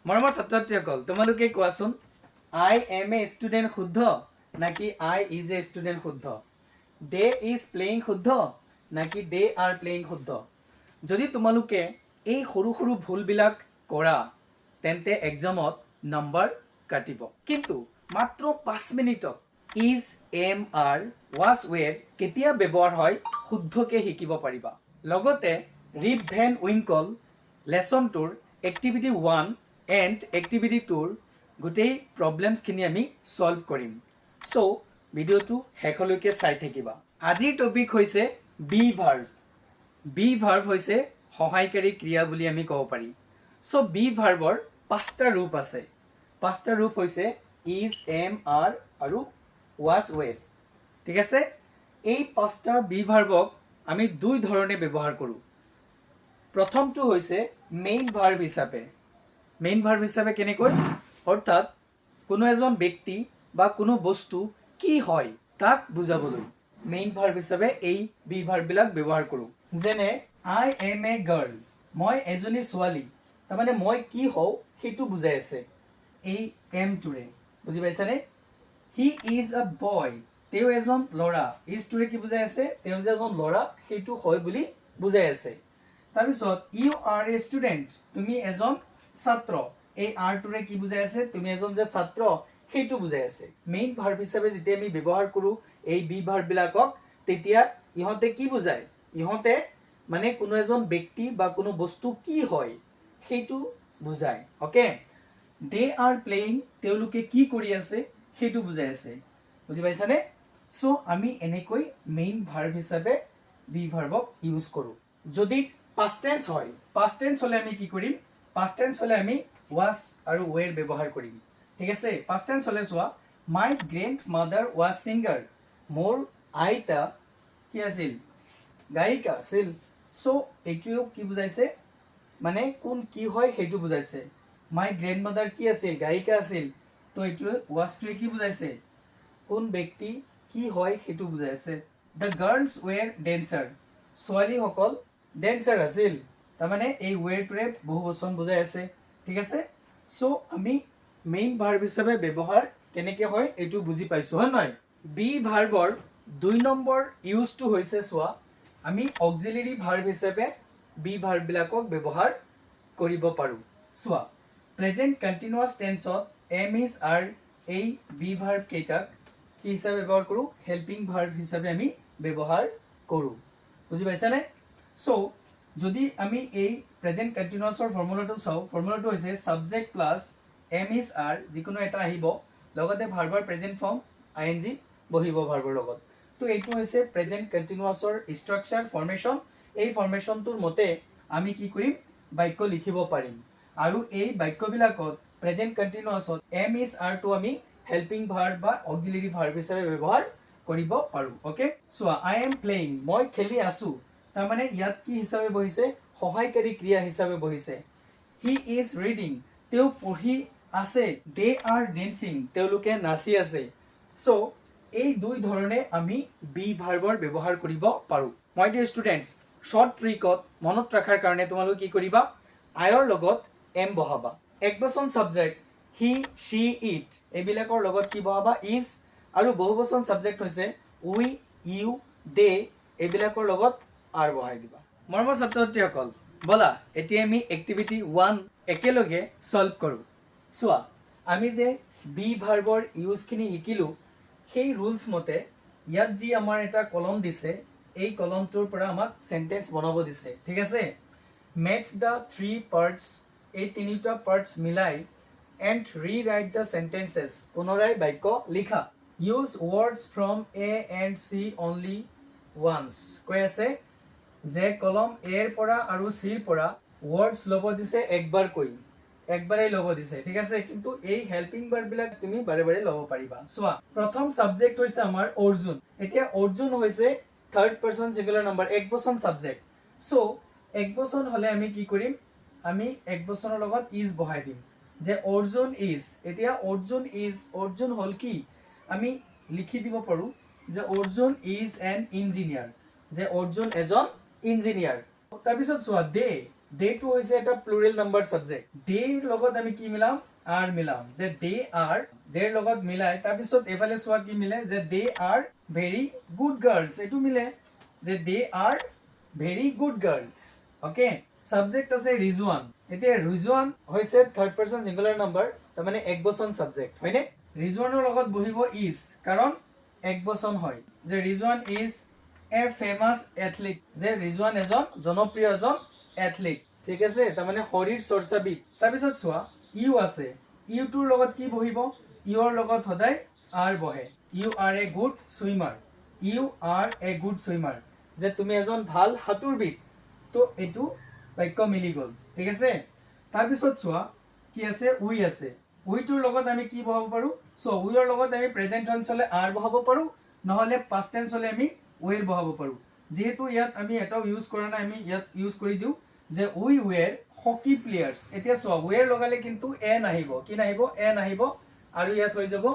মৰমৰ ছাত্ৰ-ছাত্ৰীসকল তোমালোকে কোৱাচোন আই এম এ ষ্টুডেণ্ট শুদ্ধ নাকি আই ইজ এ ষ্টুডেণ্ট শুদ্ধ দে ইজ প্লেয়িং শুদ্ধ নাকি দে আৰ প্লেয়িং শুদ্ধ যদি তোমালোকে এই সৰু সৰু ভুলবিলাক কৰা তেন্তে এক্সামত নম্বৰ কাটিব কিন্তু মাত্ৰ 5 মিনিটত is am are was were কেতিয়া ব্যৱহাৰ হয় শুদ্ধকৈ শিকিব পাৰিবা লগতে ৰিপ ভেন উইংকল লেচনটোৰ এক্টিভিটি 1 এণ্ড এক্টিভিটি 2ৰ গোটেই প্ৰব্লেমছখিনি আমি সলভ কৰিম সো ভিডিঅ'টো শেষলৈকে চাই থাকিবা আজিৰ টপিক হৈছে বি ভাৰ্ব হৈছে সহায়কাৰী ক্ৰিয়া বুলি আমি ক'ব পাৰি সো বি ভাৰ্বৰ 5টা ৰূপ আছে 5টা ৰূপ হৈছে ইজ এম আৰ আৰু ৱাজ ৱেৰ ঠিক আছে এই 5টা বি ভাৰ্বক আমি দুই ধৰণে ব্যৱহাৰ কৰোঁ প্ৰথমটো হৈছে মেইন ভাৰ্ব হিচাপে কেনেকৈ অৰ্থাৎ কোনো এজন ব্যক্তি বা কোনো বস্তু কি হয় তাক বুজাবলৈ মেইন ভাৰ্ব হিচাপে এই বি ভাৰ্ববিলাক ব্যৱহাৰ কৰোঁ যেনে আই এম এ গাৰ্ল মই এজনী ছোৱালী তাৰমানে মই কি হওঁ সেইটো বুজাই আছে এই এমটোৰে বুজি পাইছানে হি ইজ আ বয় তেওঁ এজন ল'ৰা ইজটোৰে কি বুজাই আছে তেওঁ যে এজন ল'ৰা সেইটো হয় বুলি বুজাই আছে তাৰপিছত ইউ আৰ এ ষ্টুডেণ্ট তুমি এজন ছাত্ৰ এই আৰটোৰে কি বুজাই আছে তুমি এজন যে ছাত্ৰ সেইটো বুজাই আছে মেইন ভাৰ্ব হিচাপে যেতিয়া আমি ব্যৱহাৰ কৰোঁ এই বি ভাৰ্ববিলাকক তেতিয়া ইহঁতে কি বুজায় ইহঁতে মানে কোনো এজন ব্যক্তি বা কোনো বস্তু কি হয় সেইটো বুজায় অ'কে দে আৰ প্লেয়িং তেওঁলোকে কি কৰি আছে সেইটো বুজাই আছে বুজি পাইছানে সো আমি এনেকৈ মেইন ভাৰ্ব হিচাপে বি ভাৰ্বক ইউজ কৰোঁ যদি past tense হয় past tense হলে আমি কি কৰিম past tense হলে আমি was আৰু were ব্যৱহাৰ কৰিম ঠিক আছে past tense হলে চোৱা my grandmother was singer মোৰ আইতা কি আছিল গায়িকা আছিল সো এইটোও কি বুজাইছে মানে কোন কি হয় সেইটো বুজাইছে my grandmother কি আছিল গায়িকা আছিল তো এইটো wasটোৱে কি বুজাইছে কোন ব্যক্তি কি হয় সেইটো বুজাই আছে the girls were dancer ছোৱালীসকল ডেন্সাৰ আছিল তাৰমানে এই ৱেৰটোৰে বহু বচন বুজাই আছে ঠিক আছে সো আমি মেইন ভাৰ্ব হিচাপে ব্যৱহাৰ কেনেকৈ হয় এইটো বুজি পাইছোঁ হয় নহয় বি ভাৰ্বৰ 2 নম্বৰ ইউজটো হৈছে চোৱা আমি অক্সিলাৰী ভাৰ্ব হিচাপে বি ভাৰ্ববিলাকক ব্যৱহাৰ কৰিব পাৰোঁ চোৱা প্ৰেজেণ্ট কণ্টিনিউৱাছ টেন্সত এম ইজ আৰ এই বি ভাৰ্ব কেইটাক কি হিচাপে ব্যৱহাৰ কৰোঁ হেল্পিং ভাৰ্ব হিচাপে আমি ব্যৱহাৰ কৰোঁ বুজি পাইছানে সো যদি আমি এই প্ৰেজেন্ট কন্টিনিউয়াছৰ ফৰ্মুলাটো চাও ফৰ্মুলাটো হৈছে subject plus am is are যিকোনো এটা আহিব লগতে ভাৰ্বৰ প্ৰেজেন্ট ফৰ্ম আইএনজি বহিব ভাৰ্বৰ লগত তো এইটো হৈছে প্ৰেজেন্ট কন্টিনিউয়াছৰ ষ্ট্ৰাকচাৰ ফৰ্মেশন এই ফৰ্মেশনটোৰ মতে আমি কি কৰিম বাক্য লিখিব পাৰিম আৰু এই বাক্যবিলাকত প্ৰেজেন্ট কন্টিনিউয়াছত এম ইজ আৰ টো আমি হেল্পিং ভাৰ্ব বা অক্সিলাৰী ভাৰ্ব হিচাপে ব্যৱহাৰ কৰিব পাৰো okay so I am playing মই খেলি আছো তাৰমানে ইয়াত কি হিচাপে বহিছে সহায়কাৰী ক্ৰিয়া হিচাপে বহিছে হি ইজ ৰিডিং তেওঁ পঢ়ি আছে দে আৰ ডেন্সিং তেওঁলোকে নাচি আছে সো এই দুই ধৰণে আমি বি ভাৰ্বৰ ব্যৱহাৰ কৰিব পাৰো মাই ডিয়াৰ ষ্টুডেণ্টছ শৰ্ট ট্ৰিকত মনত ৰখাৰ কাৰণে তোমালোকে কি কৰিবা আইৰ লগত M বহাবা একবচন subject he she it এইবিলাকৰ লগত কি বহাবা ইজ আৰু বহুবচন সাবজেক্ট হৈছে উই ইউ দে এইবিলাকৰ লগত আৰ বহাই দিবা মৰমৰ ছাত্ৰ-ছাত্ৰীসকল বলা এতিয়া আমি এক্টিভিটি 1 একেলগে সলভ কৰোঁ চোৱা আমি যে বি ভাৰ্বৰ ইউজখিনি শিকিলোঁ সেই ৰুলছ মতে ইয়াত যি আমাৰ এটা কলম দিছে এই কলমটোৰ পৰা আমাক সেন্টেন্স বনাব দিছে ঠিক আছে মেটছ দ্য 3 পাৰ্টছ এই তিনিটা পাৰ্টছ মিলাই এণ্ড ৰিৰাইট দ্য সেন্টেন্সেছ পুনৰাই বাক্য লিখা use words from A and C only once কৈ আছে যে কলম এৰ পৰা আৰু চিৰ পৰা ৱৰ্ডছ ল'ব দিছে একবাৰেই ল'ব দিছে ঠিক আছে কিন্তু এই হেল্পিং ভাৰ্ববিলাক তুমি বাৰে বাৰে ল'ব পাৰিবা চোৱা প্ৰথম সাবজেক্ট হৈছে আমাৰ অৰ্জুন এতিয়া অৰ্জুন হৈছে থাৰ্ড পাৰসন সিঙ্গুলাৰ নাম্বাৰ এক বচন সাবজেক্ট সো এক বচন হলে আমি কি কৰিম আমি এক বচনৰ লগত ইজ বহাই দিম যে অৰ্জুন ইজ এতিয়া অৰ্জুন হল কি আমি লিখি দিব পাৰো যে অৰ্জুন ইজ এন ইঞ্জিনিয়াৰ যে অৰ্জুন এজন ইঞ্জিনিয়াৰ তাৰপিছত চোৱা দে টু হৈছে এটা প্লুৰেল নাম্বাৰ সাবজেক্ট দেৰ লগত আমি কি মিলাম আৰ মিলাম যে দে আৰ দেৰ লগত মিলাই তাৰ পিছত এফালে সোৱা কি মিলে যে they are very good girls এটো মিলে যে they are very good girls okay subject আছে ৰিজওয়ান এতিয়া ৰিজওয়ান হৈছে থাৰ্ড পাৰসন সিঙ্গুলাৰ নাম্বাৰ তাৰ মানে এক বচন সাবজেক্ট হয়নে ৰিজওয়ানৰ লগত বহিব ইজ কাৰণ এক বচন হয় যে ৰিজওয়ান ইজ এ ফেমাস এথলিট যে ৰিজওয়ান এজন জনপ্ৰিয় এজন এথলিট ঠিক আছে তাৰ মানে শৰীৰ চৰ্চাবিদ তাৰ পিছত চোৱা ইউ আছে ইউ টুৰ লগত কি বহিব ইউৰ লগত সদায় আৰ বহে you are a good swimmer you are a good swimmer যে তুমি এজন ভাল সাঁতুৰবিদ তো এটো বাক্য মিলি গল ঠিক আছে তাৰ পিছত চোৱা কি আছে উই আছে উইটোৰ লগত আমি কি বহাব পাৰো সো উইৰ লগত আমি প্ৰেজেন্ট টেন্স হলে আৰ বহাব পাৰো নহলে পাস্ট টেন্স হলে আমি উইৰ বহাব পাৰো যেহেতু ইয়াত আমি এটাও ইউজ কৰা নাই আমি ইয়াত ইউজ কৰি দিও যে উই ওৱেৰ হকি প্লেয়াৰ্স এতিয়া চোৱা ওৱেৰ লগালে কিন্তু এ নাহিব কি নাহিব এ নাহিব আৰু ইয়াত হৈ যাব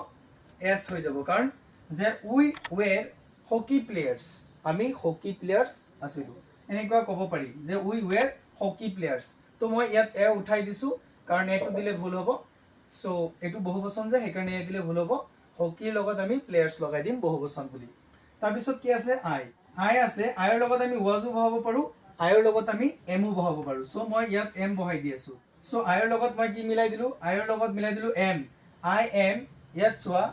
এস হৈ যাব কাৰণ যে উই ওৱেৰ হকি প্লেয়াৰ্স আমি হকি প্লেয়াৰ্স আছিলো এনেকুৱা ক'ব পাৰি যে উই ওৱেৰ হকি প্লেয়াৰ্স তো মই ইয়াত এ উঠাই দিছো কাৰণ এটো দিলে ভুল হ'ব সো এটো বহুবচন যে সেইকাৰণে এ দিলে ভুল হ'ব হকিৰ লগত আমি প্লেয়াৰ্স লগাই দিম বহুবচন বুলি তাৰ পিছত কি আছে আই আছে আইৰ লগত আমি ওয়াজও বহাব পাৰো আইৰ লগত আমি এমও বহাব পাৰো সো মই ইয়াত এম বহাই দি আছো সো আইৰ লগত মই কি মিলাই দিলো আইৰ লগত মিলাই দিলো এম আই এম ইয়াত চোৱা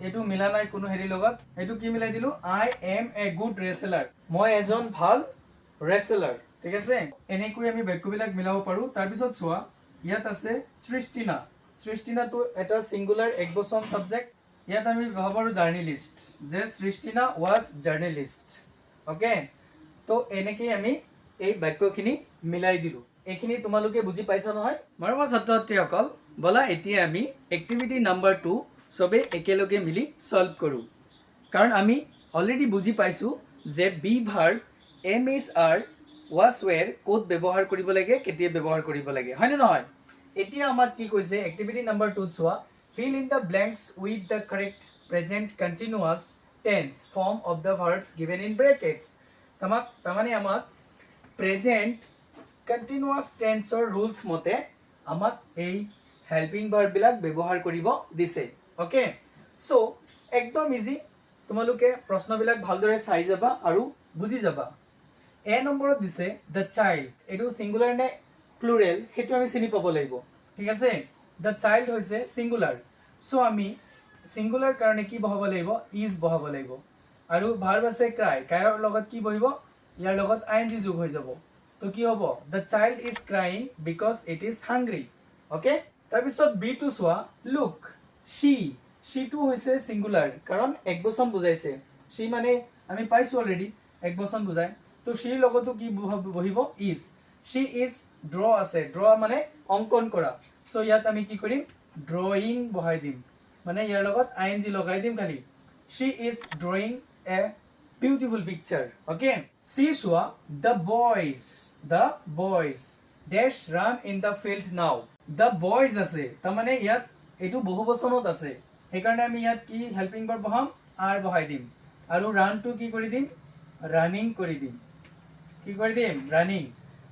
এটো মিলা নাই কোনো হেৰি লগত এটো কি মিলাই দিলো আই এম এ গুড ৰেসলাৰ মই এজন ভাল ৰেসলাৰ ঠিক আছে এনেকৈ আমি বাক্যবিলাক মিলাব পাৰো তাৰ পিছত চোৱা ইয়াত আছে সৃষ্টিনা তো এটা সিঙ্গুলাৰ একবচন সাবজেক্ট ইয়াত আমি বহাব পাৰো জাৰ্নেলিষ্ট যে সৃষ্টিনা ওয়াজ জাৰ্নেলিষ্ট ওকে তো এনেকৈ আমি এই বাক্যখিনি মিলাই দিলো এইখিনি তোমালোকে বুজি পাইছা নহয় মৰমৰ ছাত্ৰ-ছাত্ৰীসকল বলা এতিয়া আমি এক্টিভিটি নাম্বাৰ 2 সবে একেলগে মিলি সলভ কৰো কাৰণ আমি অলৰেডি বুজি পাইছো যে be verb am is are was were কোড ব্যৱহাৰ কৰিব লাগে কেতিয়া ব্যৱহাৰ কৰিব লাগে হয় নে নহয় এতিয়া আমাক কি কৈছে এক্টিভিটি নাম্বাৰ 2 চোৱা fill in the blanks with the correct present continuous tense form of the verbs given in brackets তামানে আমাক প্ৰেজেন্ট কন্টিনিউয়াস টেন্সৰ ৰুলস মতে আমাক এই হেল্পিং ভাৰ্ব বিলাক ব্যৱহাৰ কৰিব দিছে ওকে সো একদম ইজি তোমালোকে প্ৰশ্নবিলাক ভালদৰে চাই যাবা আৰু বুজি যাবা এ নম্বৰত দিছে the child এটো সিঙ্গুলাৰ নে প্লুৰেল হেতু আমি চিনি পাব লাগিব ঠিক আছে the child হৈছে সিঙ্গুলাৰ সো আমি সিঙ্গুলাৰ কাৰণে কি বহাব লাগিব ইজ বহাব লাগিব আৰু ভাৰ্ব আছে ক্ৰাই ক্ৰাইৰ লগত কি বহিব ইয়াৰ লগত আইএনজি যোগ হৈ যাব তো কি হ'ব the child is crying because it is hungry okay তাৰ পিছত বি টু সোৱা লুক she টু হৈছে সিঙ্গুলাৰ কাৰণ এক বচন বুজাইছে she মানে আমি পাইছো অলৰেডি এক বচন বুজাই তো she লগতো কি বহিব ইজ she is draw আছে draw মানে অঙ্কন কৰা সো ইয়াত আমি কি কৰিম ড্ৰয়িং বহাই দিম মানে ইয়াৰ লগত আইএনজি লগাই দিম খালি she is drawing a beautiful picture okay see soa the boys dash run in the field now the boys আছে ta mane yat etu বহু বচনত আছে হেকাৰণে আমি ইয়াত কি হেল্পিং ভাৰ্ব বহাম আৰ বহাই দিম আৰু run to কি কৰি দিম running কৰি দিম কি কৰি দিম running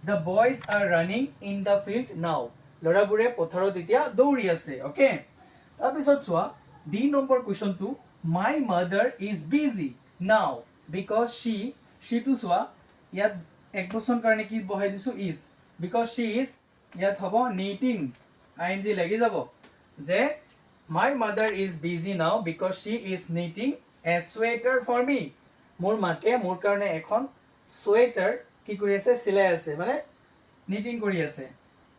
the boys are running in the field now লৰাবোৰে পথাৰত এতিয়া দৌৰি আছে ওকে তাৰ পিছত চোৱা ডি নম্বৰ কোৱেশ্চনটো my mother is busy now because she to soa yat ek bosson karone ki bohai disu is because she is yat hobo knitting ing lagi jabo je my mother is busy now because she is knitting a sweater for me mor make mor karone ekhon sweater ki kori ase silai ase mane knitting kori ase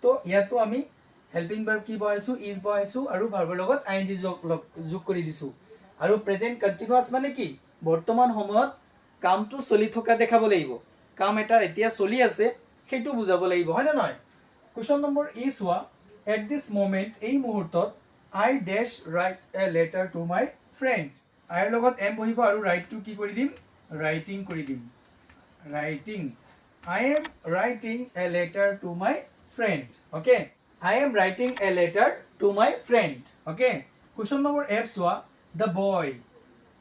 to yato ami helping verb ki bohaisu is bohaisu aru verb logot ing jog kori disu aru present continuous mane ki বৰ্তমান সময়ত কামটো চলি থকা দেখাব লাগিব কাম এটা এতিয়া চলি আছে হেতু বুজাব লাগিব হয় না নহয় কোৱেশ্চন নম্বৰ ই সোৱা এট দিস মোমেন্ট এই মুহূৰ্তত I dash write a letter to my friend আইৰ লগত এম বহিব আৰু ৰাইট টু কি কৰি দিম ৰাইটিং কৰি দিম writing I am writing a letter to my friend okay I am writing a letter to my friend okay question number F সোৱা the boy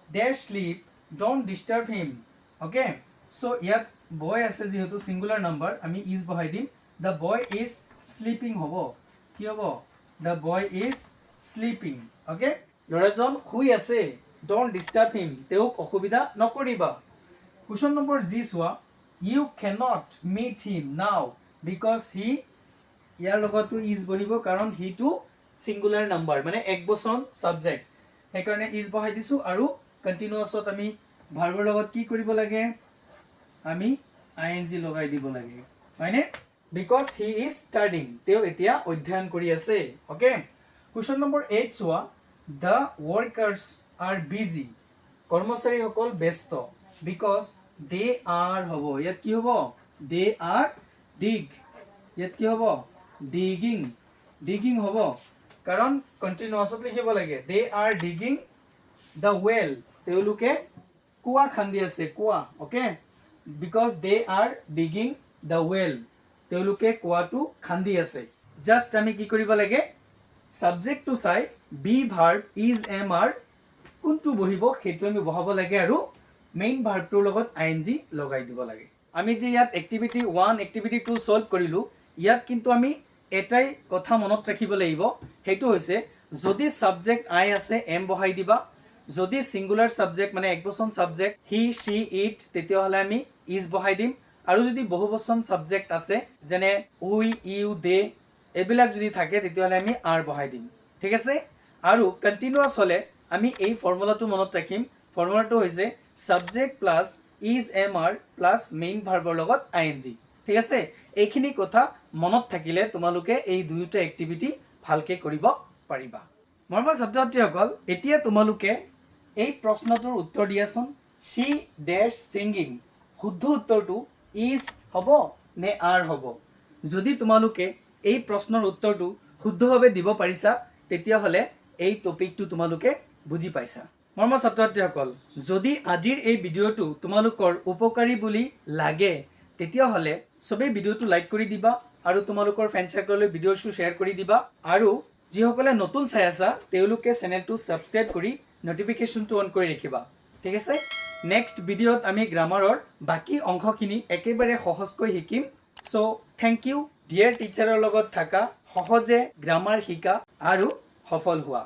dash sleep don't disturb him okay so yat boy ase jehetu singular number ami is bahai dim the boy is sleeping হ'ব কি হ'ব the boy is sleeping okay ল'ৰাজন শুই আছে don't disturb him তেওঁক অসুবিধা নকৰিবা question number G চোৱা you cannot meet him now because হি ইয়াৰ লগতো ইজ বহিব কাৰণ হিটো ছিংগুলাৰ নাম্বাৰ মানে একবচন ছাবজেক্ট সেইকাৰণে ইজ বহাই দিছোঁ আৰু কণ্টিনিউৱাছত আমি ভাৰ্বৰ লগত কি কৰিব লাগে আমি ING লগাই দিব লাগে হয়নে বিকজ হি ইজ ষ্টাডিং তেওঁ এতিয়া অধ্যয়ন কৰি আছে অ'কে কুৱেশ্যন নম্বৰ 8 চোৱা দ্য ৱৰ্কাৰ্ছ আৰ বিজি কৰ্মচাৰীসকল ব্যস্ত বিকজ দে আৰ হ'ব ইয়াত কি হ'ব দে আৰ ডিগ ইয়াত কি হ'ব ডিগিং হ'ব কাৰণ কণ্টিনিউৱাছত লিখিব লাগে দে আৰ ডিগিং দ্য ৱেল তেওঁলোকে কুঁৱা খান্দি আছে কুঁৱা okay because they R digging the well তেওঁলোকে কুঁৱাটো খান্দি আছে জাষ্ট আমি কি কৰিব লাগে ছাবজেক্টটো চাই be verb is am are কোনটো বহিব সেইটো আমি বহাব লাগে আৰু মেইন ভাৰ্বটোৰ লগত ING লগাই দিব লাগে আমি যে ইয়াত এক্টিভিটি 1 এক্টিভিটি 2 সলভ কৰিলোঁ ইয়াত কিন্তু আমি এটাই কথা মনত ৰাখিব লাগিব সেইটো হৈছে যদি ছাবজেক্ট আই আছে এম বহাই দিবা যদি সিঙ্গুলাৰ সাবজেক্ট মানে একবচন সাবজেক্ট হি সি ইট তেতিয়াহ'লে আমি ইজ বহাই দিম আৰু যদি বহুবচন সাবজেক্ট আছে যেনে উই ইউ দে এইবিলাক যদি থাকে তেতিয়াহ'লে আমি আৰ বহাই দিম ঠিক আছে আৰু কন্টিনিউয়াস হলে আমি এই ফৰ্মুলাটো মনত ৰাখিম ফৰ্মুলাটো হৈছে subject plus is am are plus main ভাৰ্বৰ লগত ING ঠিক আছে এইখিনি কথা মনত থাকিলে তোমালোকে এই দুইটা এক্টিভিটি ভালকে কৰিব পাৰিবা মৰমৰ ছাত্ৰ-ছাত্ৰীসকল এতিয়া তোমালোকে এই প্ৰশ্নটোৰ উত্তৰ দিয়াচোন she dash singing শুদ্ধ উত্তৰটো is হ'ব নে are হ'ব যদি তোমালোকে এই প্ৰশ্নৰ উত্তৰটো শুদ্ধভাৱে দিব পাৰিছা তেতিয়াহ'লে এই টপিকটো তোমালোকে বুজি পাইছা মৰমৰ ছাত্ৰ-ছাত্ৰীসকল যদি আজিৰ এই ভিডিঅ'টো তোমালোকৰ উপকাৰী বুলি লাগে তেতিয়াহ'লে সবেই ভিডিঅ'টো লাইক কৰি দিবা আৰু তোমালোকৰ ফ্ৰেণ্ড সাৰ্কেললৈ ভিডিঅ'টো শ্বেয়াৰ কৰি দিবা আৰু যিসকলে নতুন চাই আছা তেওঁলোকে চেনেলটো সাবস্ক্ৰাইব কৰি নোটিফিকেশনটো অন কৰি ৰাখিবা ঠিক আছে নেক্সট ভিডিঅ'ত আমি গ্ৰামাৰৰ বাকি অংশখিনি একেবাৰে সহজকৈ শিকিম সো থ্যাংক ইউ ডিয়াৰ টিচাৰৰ লগত থাকা সহজে গ্ৰামাৰ শিকা আৰু সফল হোৱা